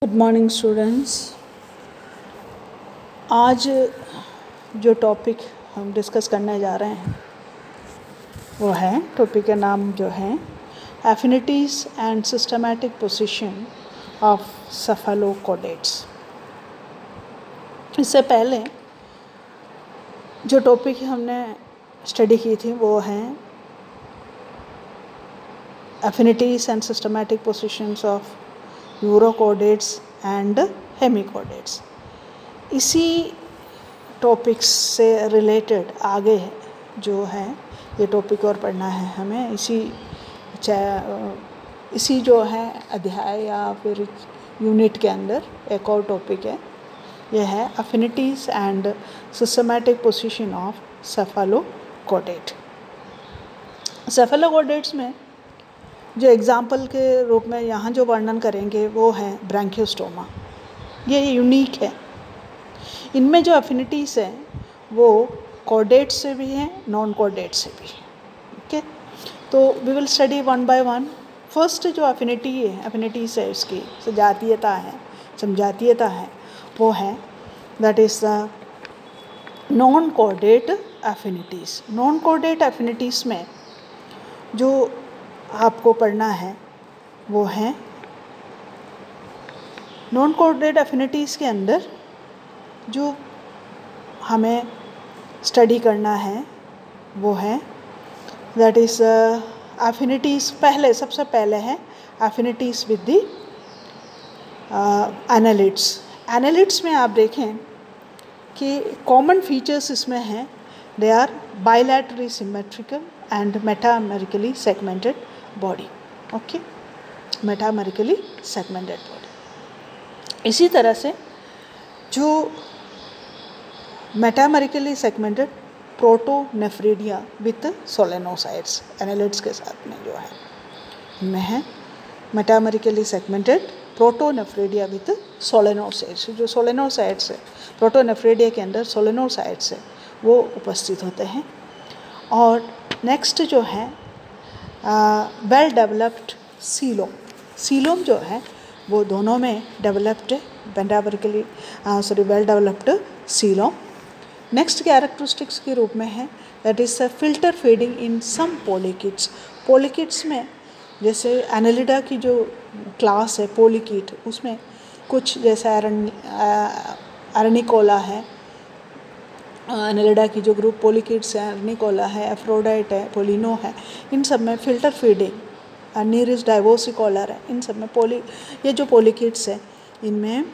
Good morning students. आज जो topic हम डिस्कस करने जा रहे हैं वो है, टॉपिक का नाम जो है affinities and systematic position of सेफेलोकॉर्डेट्स। इससे पहले जो टॉपिक हमने स्टडी की थी वो है affinities and systematic positions of urochordates and hemichordates. इसी टॉपिक्स से रिलेटेड आगे जो है ये टॉपिक और पढ़ना है हमें। इसी जो है अध्याय या फिर यूनिट के अंदर एक और टॉपिक है, यह है affinities and systematic position of सेफेलोकॉर्डेट। सेफेलोकॉर्डेट्स में जो एग्जाम्पल के रूप में यहाँ जो वर्णन करेंगे वो है ब्रैंकियोस्टोमा। ये यूनिक है। इनमें जो एफिनिटीज़ हैं वो कॉर्डेट से भी हैं, नॉन कॉर्डेट से भी हैं। ओके, तो we will study one by one. First जो एफिनिटीज़ है उसकी समजातीयता है वो है that is the non chordate affinities. Non chordate affinities में जो आपको पढ़ना है वो है, नॉन कोऑर्डिनेट एफिनिटीज़ के अंदर जो हमें स्टडी करना है वो है दैट इज़ एफिनिटीज़। सबसे पहले है affinities with the annelids. Annelids में आप देखें कि कॉमन फीचर्स इसमें हैं, they are bilaterally symmetrical and metamerically segmented body. Okay, metamerically segmented body. इसी तरह से जो metamerically segmented protonephridia with solenocytes annelids के साथ में जो है इनमें है metamerically segmented protonephridia with solenocytes. जो सोलेनोसाइट्स है, प्रोटोनेफ्रिडिया के अंदर सोलेनोसाइट्स है वो उपस्थित होते हैं। और नेक्स्ट जो है वेल डेवलप्ड सीलोम जो है वो दोनों में डेवलप्ड है, well developed coelom. Next characteristics के रूप में है that is filter feeding in some polychaetes. Polychaetes में जैसे एनालिडा की जो क्लास है पोलिकिड, उसमें कुछ जैसे अरनिकोला है, एनालिडा की जो ग्रुप पोलिकिड्स है, अर्निकोला है, एफ्रोडाइट है, पोलिनो है, इन सब में फिल्टर फीडिंग, नीरिस डाइवोसिकोलर है, इन सब में ये जो पोलिकिड्स है इनमें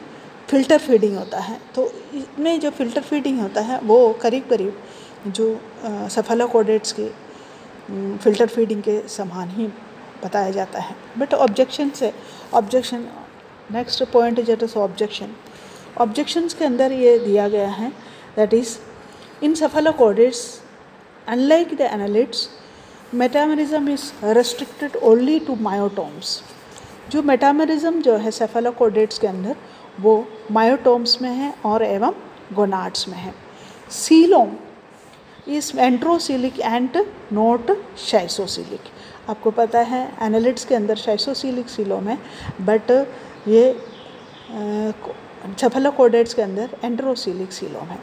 फिल्टर फीडिंग होता है। तो इसमें जो फिल्टर फीडिंग होता है वो करीब करीब जो सेफेलोकॉर्डेट्स की फिल्टर फीडिंग के समान ही बताया जाता है। But objection next point is objections के अंदर ये दिया गया है that is in cephalochordates, unlike the annelids, metamerism is restricted only to myotomes. जो मेटामेरिज्म जो है सेफेलोकॉर्डेट्स के अंदर वो मायोटोम्स में है और एवं गोनाड्स में है। Coelom is enterocoelic and not schizocoelic. आपको पता है एनालिड्स के अंदर शाइसोसिलिक सीलोम है, बट ये सेफेलोकॉर्डेट्स के अंदर एंट्रोसिलिक सीलोम है।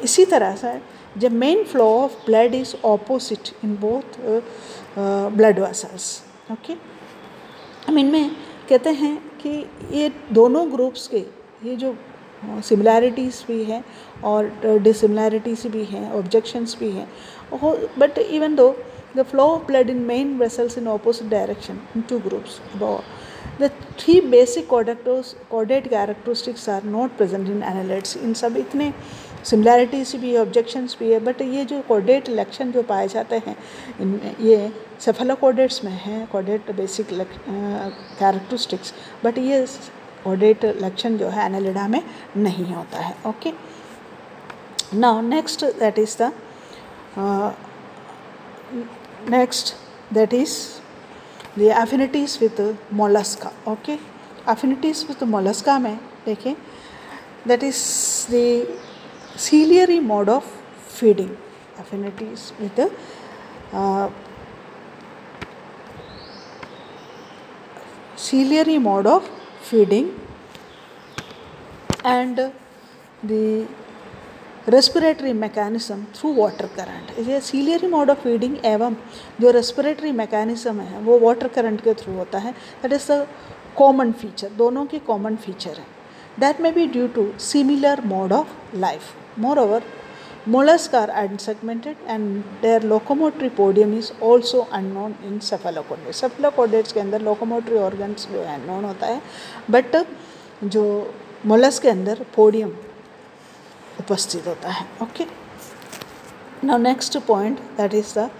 इसी तरह से the main flow of blood is opposite in both blood vessels. Okay, हम इनमें कहते हैं कि ये दोनों ग्रुप्स के ये जो सिमिलैरिटीज़ भी हैं और डिसिमिलैरिटीज़ भी हैं, ऑब्जेक्शंस भी हैं, बट इवन दो the flow of blood in main vessels in opposite direction in two groups, the three basic chordate characteristics are not present in annelids. इन सब इतने सिमिलैरिटीज़ भी है, ऑब्जेक्शंस भी है, बट ये जो कॉर्डेट लक्षण जो पाए जाते हैं इनमें ये सेफेलोकॉर्डेट्स में हैं, कॉर्डेट बेसिक कैरेक्टरिस्टिक्स, बट ये कॉर्डेट लक्षण जो है एनालिडा में नहीं होता है। Okay, now next that is the affinities with mollusca. Okay, affinities with mollusca में देखें that is the ciliary mode of feeding. Affinities with ciliary mode of feeding and the respiratory mechanism through water current. ये ciliary mode of feeding एवं जो respiratory mechanism है वो water current के through होता है। That is the common feature, दोनों की कॉमन फीचर है। That may be due to similar mode of life. Moreover mollusks are unsegmented and their locomotory podium is also unknown in cephalochordates। cephalochordates के अंदर locomotory organs जो है known होता है, but जो मोलस्क के अंदर पोडियम उपस्थित होता है। Okay, now next point that is the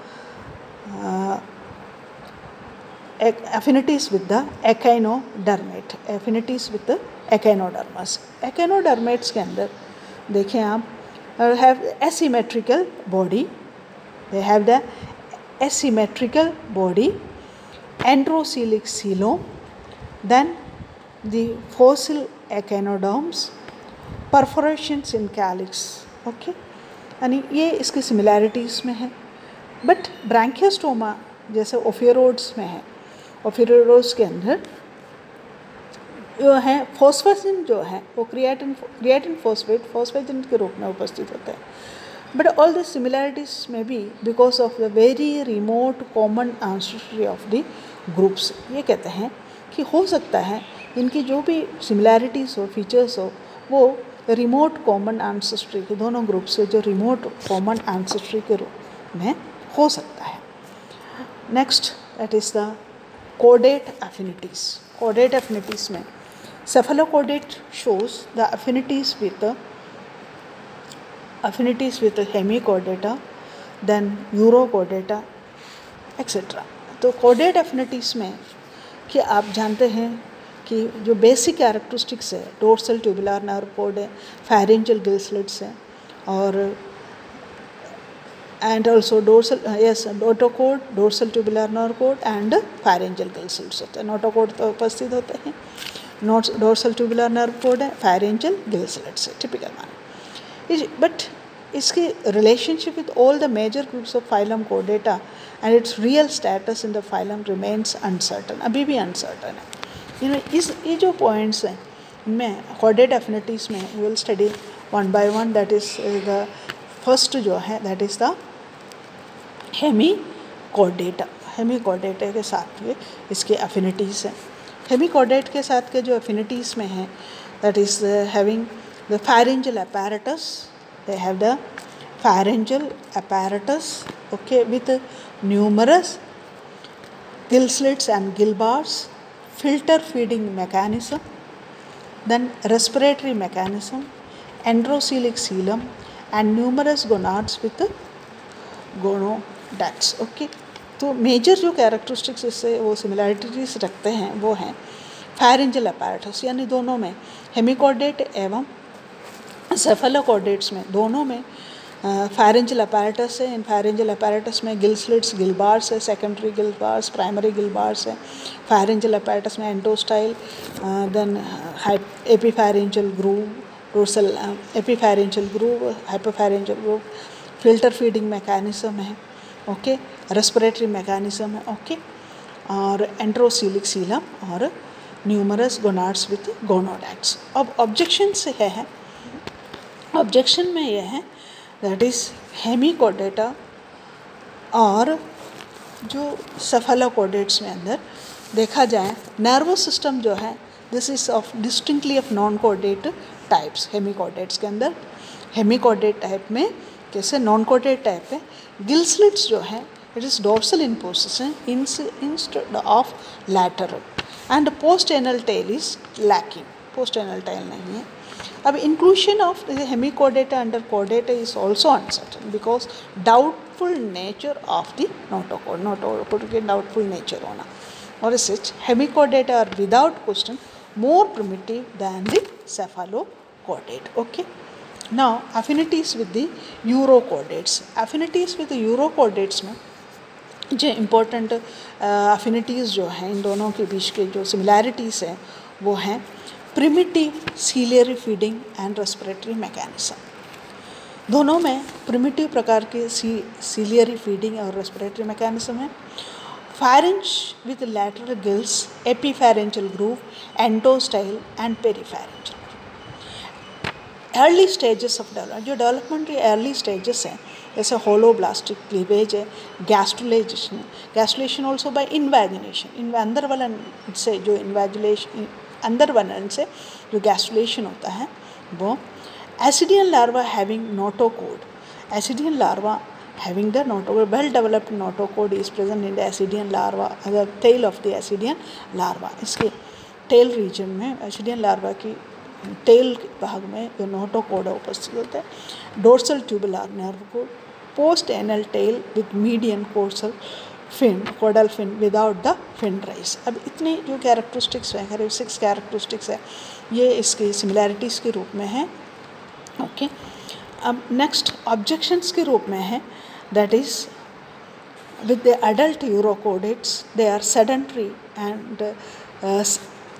affinities with the echinodermate। affinities with the echinoderms। echinodermates के अंदर देखें आप have asymmetrical body, they have the asymmetrical body, androcoelic coelom, then the fossil echinoderms, perforations in calyx। Okay, यानी ये इसकी similarities में है। But Branchiostoma जैसे ओफियोरोड्स में है, ओफियोरोड्स के अंदर जो है फॉस्फेजिन जो है वो क्रिएटिन फॉस्फेजिन के रूप में उपस्थित होता है। But all the similarities may be because of the very remote common ancestry of the groups. ये कहते हैं कि हो सकता है इनकी जो भी सिमिलैरिटीज़ हो, फीचर्स हो, वो रिमोट कॉमन एंसेस्ट्री के दोनों ग्रुप से जो रिमोट कॉमन एंसेस्ट्री के रूप में हो सकता है। नेक्स्ट दैट इज़ द कोडेट एफिनिटीज़। कोडेट एफिनिटीज़ में cephalocordate shows the affinities with hemichordata, then urochordata etc। तो कोडेट एफिनिटीज़ में कि आप जानते हैं कि जो बेसिक कैरेक्टरिस्टिक्स है, डोर्सल ट्यूबुलर नर्व कोड है, फेरेंजियल गिल स्लिट्स हैं, और and also dorsal notochord, dorsal tubular nerve cord and pharyngeal gill slits होते हैं। नोटोकोड तो उपस्थित होते हैं, डोर्सल ट्यूबुलर नर्व कोड है, फेरेंजियल गिल स्लिट्स है टिपिकल मान। बट इसकी relationship with all the major groups of phylum कोडेटा and its real status in the phylum remains uncertain, अभी भी अनसर्टन है। ये जो पॉइंट्स हैं इनमें कोडेट एफिनिटीज़ में we will study one by one. That is the first जो है that is the hemichordata. Hemichordata के साथ ये इसके एफिनिटीज़ हैं। हेमीकोर्डेट के साथ के जो एफिनिटीज़ में हैं that is having the pharyngeal apparatus, they have the pharyngeal apparatus, okay, with numerous gill slits and gill bars, filter feeding mechanism, then respiratory mechanism, androcoelic coelom and numerous gonads with gonodads। Okay, तो major जो characteristics इससे वो similarities रखते हैं वो हैं pharyngeal apparatus, यानी दोनों में हेमिकोर्डेट एवं सेफेलोकोर्डेट्स में दोनों में फेरेंजियल अपैरेटस है। इन फेरेंजियल अपैरेटस में गिल स्लिट्स, गिल बार्स है, secondary gill bars, primary gill bars है। फेरेंजियल अपैरेटस में endostyle, then epipharyngeal groove, dorsal epipharyngeal groove, hypopharyngeal groove, filter feeding mechanism है, ओके, रेस्पिरेटरी मैकेनिज्म है, okay, और enterocoelic Seelam और numerous gonads with गोनोडैट्स। अब objection से है, ऑब्जेक्शन में यह है दैट इज़ हेमिकोर्डेटा और जो सेफेलोकोर्डेट्स में अंदर देखा जाए नर्वस सिस्टम जो है this is of distinctly of non chordate types. Hemichordates के अंदर हेमिकोर्डेट टाइप में कैसे नॉन कोर्डेट टाइप है, गिल स्लिट्स जो है it is dorsal in position instead of lateral and post anal tail is lacking, post anal tail नहीं है। अब inclusion of hemichordata under chordata is also uncertain because doubtful nature of the notochord, notochord के doubtful nature होना, और such hemichordata are without question more primitive than the cephalochordate. Okay, now affinities with the urochordates। affinities with the urochordates में जो important affinities जो हैं इन दोनों के बीच के जो सिमिलैरिटीज़ हैं वो हैं primitive ciliary feeding and respiratory mechanism. दोनों में प्रिमिटिव प्रकार के सीलियरी फीडिंग और रेस्पिरेटरी मैकेनिज्म है। pharynx with lateral gills, epipharyngeal groove, endostyle and peripharyngeal groove। Early stages of development, जो डेवलपमेंट के अर्ली स्टेजेस हैं, जैसे होलोब्लास्टिक क्लीवेज है, गैस्ट्रुलेशन है, गैस्ट्रुलेशन ऑल्सो बाय इन्वैगिनेशन, अंदर वलन से जो इन्वैजुलेशन, अंदर वलन से जो गैस्ट्रुलेशन होता है वो। Ascidian larva having notochord, ascidian larva having the notochord, well developed notochord is present in the Ascidian larva, the tail of the Ascidian larva. इसके tail region में Ascidian larva की tail भाग में जो notochord उपस्थित होता है। dorsal tubular nerve cord, post anal tail with median caudal fin without the fin rise। अब इतने जो characteristics हैं, 6 characteristics है, ये इसकी similarities के रूप में है। ओके, अब नेक्स्ट ऑब्जेक्शंस के रूप में है, that is with the adult urochordates they are sedentary and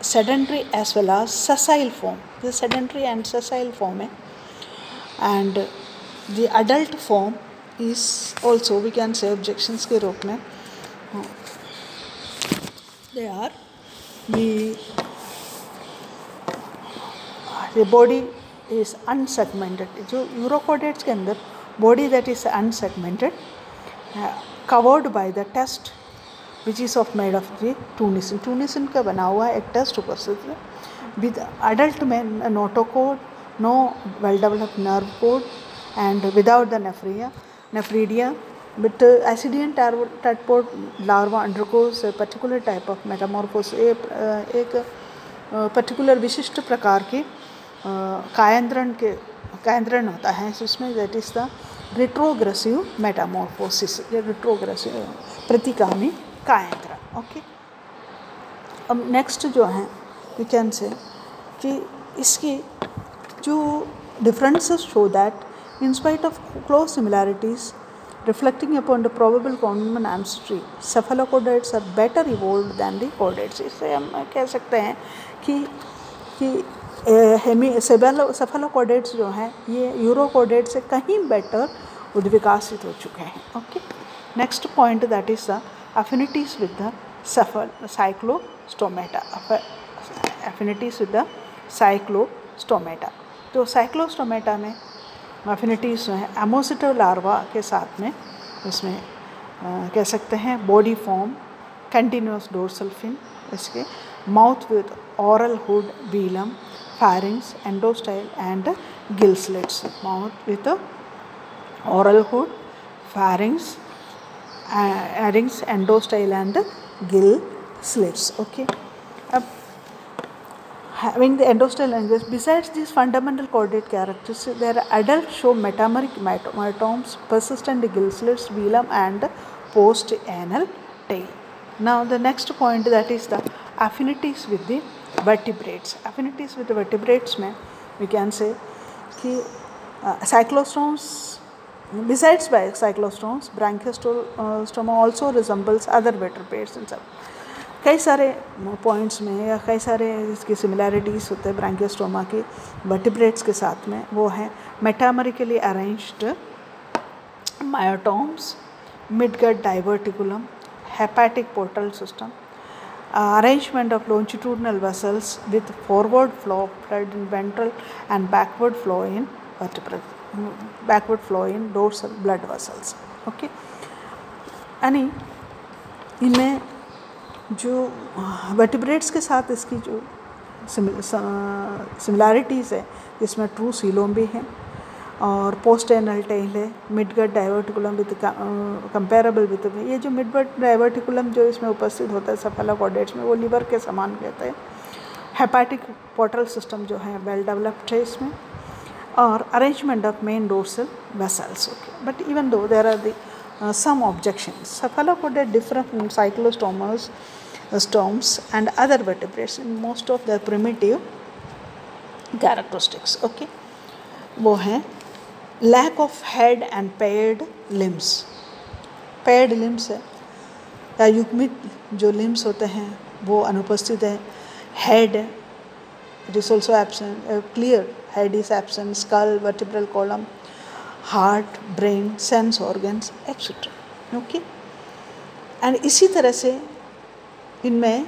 sedentary as well as sessile form, ये सेडेंटरी एंड ससाइल फॉर्म है। And the adult form is also we can say objections के रूप में they are the body is unsegmented, जो urochordates के अंदर body that is unsegmented, covered by the test which is of made of the tunicin, tunicin का बना हुआ एक टेस्ट उपस्थित है। विद अडल्ट में notochord, no well developed nerve cord and without the nephridia, but Ascidian tadpole larva undergoes a particular type of metamorphosis, एक particular विशिष्ट प्रकार की कायंद्रण होता है इसमें, that is the retrogressive Metamorphosis, retrogressive प्रतिगामी कायंद्रण। ओके, अब नेक्स्ट जो है वी कैन से कि इसकी जो differences show that in spite of close similarities reflecting upon the probable common ancestry, cephalochordates are better evolved than the chordates। इससे हम कह सकते हैं कि cephalochordates जो हैं ये यूरोकोडेट से कहीं बेटर उद्विकासित हो चुके हैं। Okay, next point that is the affinities with the cyclostomata, affinities with the cyclostomata। तो cyclostomata में एफिनिटीज़ जो है एमोसिटो लार्वा के साथ में इसमें कह सकते हैं body form, continuous dorsal fin, इसके mouth with oral hood, velum, pharynx, endostyle and gill slits, mouth with oral hood, pharynx, endostyle and gill slits. Okay, अब having the endostyle angles, besides these fundamental chordate characteristics, their adults show metameric myotomes, persistent gill slits, velum and post-anal tail. Now the next point that is the affinities with the vertebrates. Affinities with the vertebrates में we can say कि cyclostomes, besides by cyclostomes, branchiostoma also resembles other vertebrates in some कई सारे points में या कई सारे इसकी similarities होते हैं ब्रांकियोस्टोमा की वर्टिब्रेट्स के साथ में। वो है metamerically arranged myotomes, midgut diverticulum, hepatic portal system, arrangement of longitudinal vessels with forward flow of blood in ventral and backward flow in dorsal blood vessels। Okay, यानी इनमें जो वर्टिब्रेट्स के साथ इसकी जो सिमिलैरिटीज़ है, इसमें ट्रू सीलोम भी हैं और पोस्ट एनल टेल है, midgut diverticulum with comparable with, ये जो मिडगट डाइवर्टिकुलम जो इसमें उपस्थित होता है सेफेलोकॉर्डेट्स में वो लिवर के समान कहते हैं। हेपेटिक पोर्टल सिस्टम जो है वेल डेवलप्ड है इसमें, और arrangement of main dorsal vessels. Okay, but even though there are the some objections, cephalochordates differ from cyclostomes and other vertebrates in most of their primitive characteristics। okay, वो हैं lack of head and paired limbs, paired limbs है या युग्मित जो limbs होते हैं वो अनुपस्थित है। head it is also absent, clear head is absent, skull, vertebral column, heart, brain, sense organs etcetera. Okay, and इसी तरह से इनमें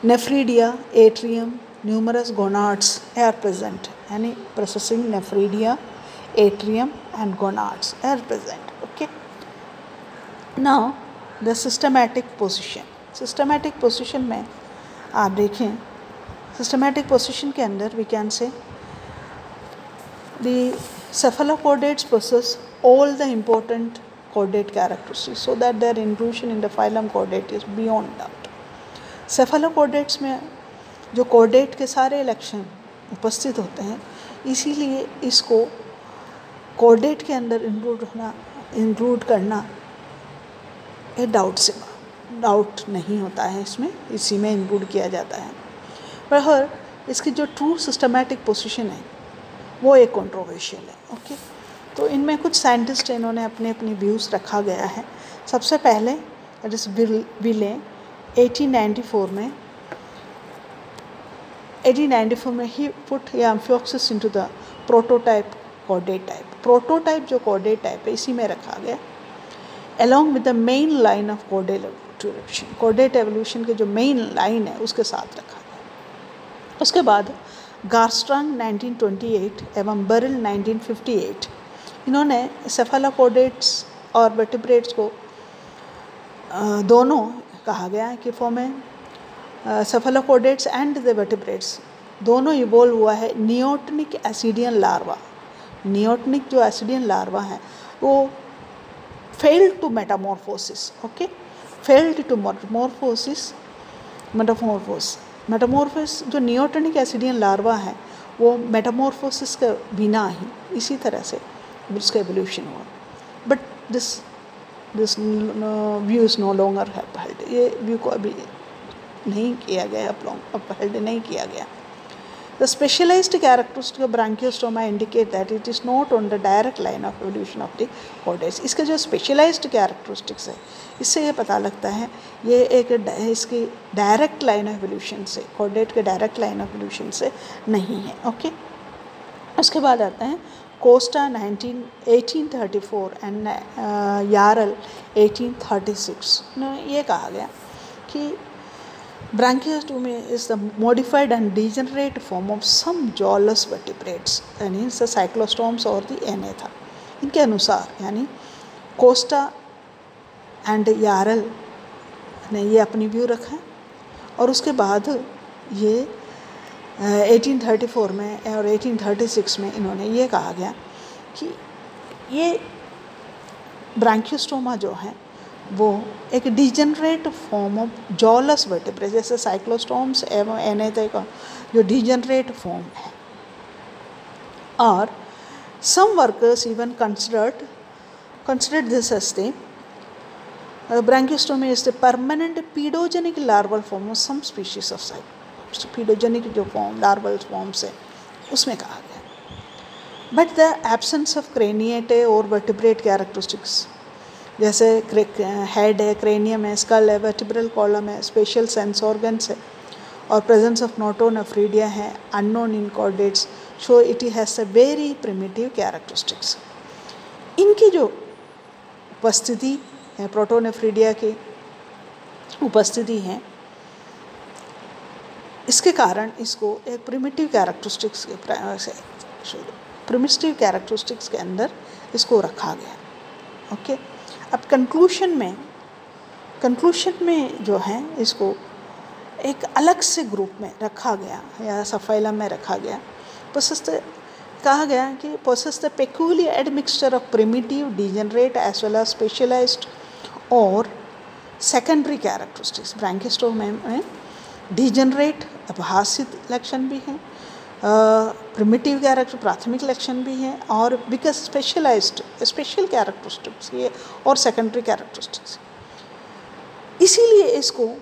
nephridia, atrium, numerous gonads are present, यानी processing nephridia, atrium and gonads are present. Okay. Now the systematic position. Systematic position में आप देखें, systematic position के अंदर we can say the cephalochordates possess all the important chordate characteristics, so that their inclusion in the phylum chordate is beyond doubt. Cephalochordates में जो chordate के सारे लक्षण उपस्थित होते हैं, इसीलिए इसको chordate के अंदर इंक्लूड करना ये डाउट नहीं होता है, इसमें इसी में इंक्लूड किया जाता है। पर इसकी जो ट्रू सिस्टमैटिक पोजीशन है वो एक कंट्रोवर्शियल है। ओके, तो इनमें कुछ साइंटिस्ट इन्होंने अपने व्यूज़ रखा गया है। सबसे पहले विले 1894 में ही put emphasis into the prototype chordate type. Prototype जो कॉर्डेट टाइप है इसी में रखा गया, along with the main line of chordate evolution। chordate evolution के जो मेन लाइन है उसके साथ रखा गया। उसके बाद गार्स्ट्रंग 1928 एवं बरिल 1958 इन्होंने cephalochordates और vertebrates को दोनों कहा गया कि फॉर्म में cephalochordates एंड द vertebrates दोनों इवोल्व हुआ है नियोटनिक एसिडियन लार्वा। नियोटनिक जो एसिडियन लार्वा है वो failed to metamorphosis। okay, failed to metamorphosis जो नियोटनिक एसिडियन लार्वा है वो मेटामॉर्फोसिस के बिना ही इसी तरह से उसका एवोल्यूशन हुआ। But this view is no longer held. ये व्यू को अभी नहीं किया गया, अपहेल्ड नहीं किया गया। The specialized characteristic of branchiostoma indicate that it is not on the direct line of evolution of the chordates। इसके जो specialized characteristics है इससे ये पता लगता है ये एक इसकी डायरेक्ट लाइन ऑफ एवोल्यूशन से, chordate के डायरेक्ट लाइन ऑफ एवोल्यूशन से नहीं है। ओके, उसके बाद आता है कोस्टा 1834 एंड यारल 1836। ये कहा गया कि Branchiostoma is the modified and degenerate form of some jawless vertebrates, यानी the cyclostomes और the Anatha। इनके अनुसार यानी कोस्टा एंड यारल ने ये अपनी व्यू रखा है और उसके बाद ये 1834 में और 1836 में इन्होंने ये कहा गया कि ये ब्रांकियोस्टोमा जो है वो एक degenerate form of jawless vertebrate जैसे साइक्लोस्टोम्स एवं एनेथे का जो डिजेनरेट फॉर्म है। और some workers even considered this as the branchiostoma is the permanent pedogenic larval form of some species of cyclostomes। pedogenic जो फॉर्म लार्वल फॉर्म्स है उसमें कहा गया। बट द एब्सेंस ऑफ क्रेनिएटे और वर्टिब्रेट कैरेक्टरिस्टिक्स जैसे head है, क्रेनियम है, school है, वर्टिब्रल कॉलम है, स्पेशल सेंस ऑर्गन्स है और प्रेजेंस ऑफ नोटोनेफ्रीडिया है unknown in chordates show it has a very primitive characteristics. इनकी जो उपस्थिति है प्रोटोनेफ्रीडिया की उपस्थिति है इसके कारण इसको एक प्रिमिटिव कैरेक्टरिस्टिक्स के अंदर इसको रखा गया। ओके, अब कंक्लूशन में जो है इसको एक अलग से ग्रुप में रखा गया या सबफाइलम में रखा गया। कहा गया कि possess the peculiar admixture of primitive, degenerate as well as specialized और secondary characteristics। ब्रांकियोस्टोमा में डिजेनरेट अपहासित लक्षण भी हैं, प्रिमिटिव कैरेक्टर प्राथमिक लक्षण भी हैं और बिकॉज स्पेशलाइज्ड स्पेशल कैरेक्टरिस्टिक्स ये और सेकेंडरी कैरेक्टरिस्टिक्स। इसीलिए इसको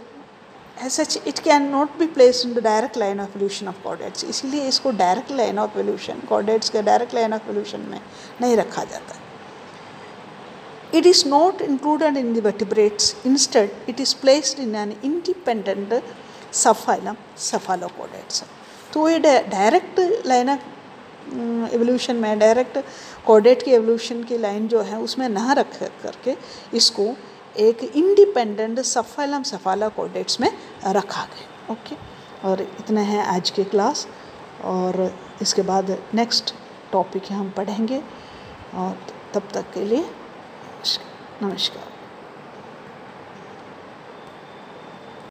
as such it cannot be placed in the direct line of evolution of chordates। इसीलिए इसको direct line of evolution chordates के डायरेक्ट लाइन ऑफ एवोल्यूशन में नहीं रखा जाता। It is not included in the vertebrates, instead it is placed in an independent subphylum cephalochordates। तो ये direct line of evolution में डायरेक्ट कॉर्डेट की evolution की लाइन जो है उसमें ना रख करके इसको एक इंडिपेंडेंट सबफाइलम सेफालोचॉर्डेट्स में रखा गया। ओके, और इतना है आज की क्लास, और इसके बाद नेक्स्ट टॉपिक हम पढ़ेंगे, और तब तक के लिए नमस्कार।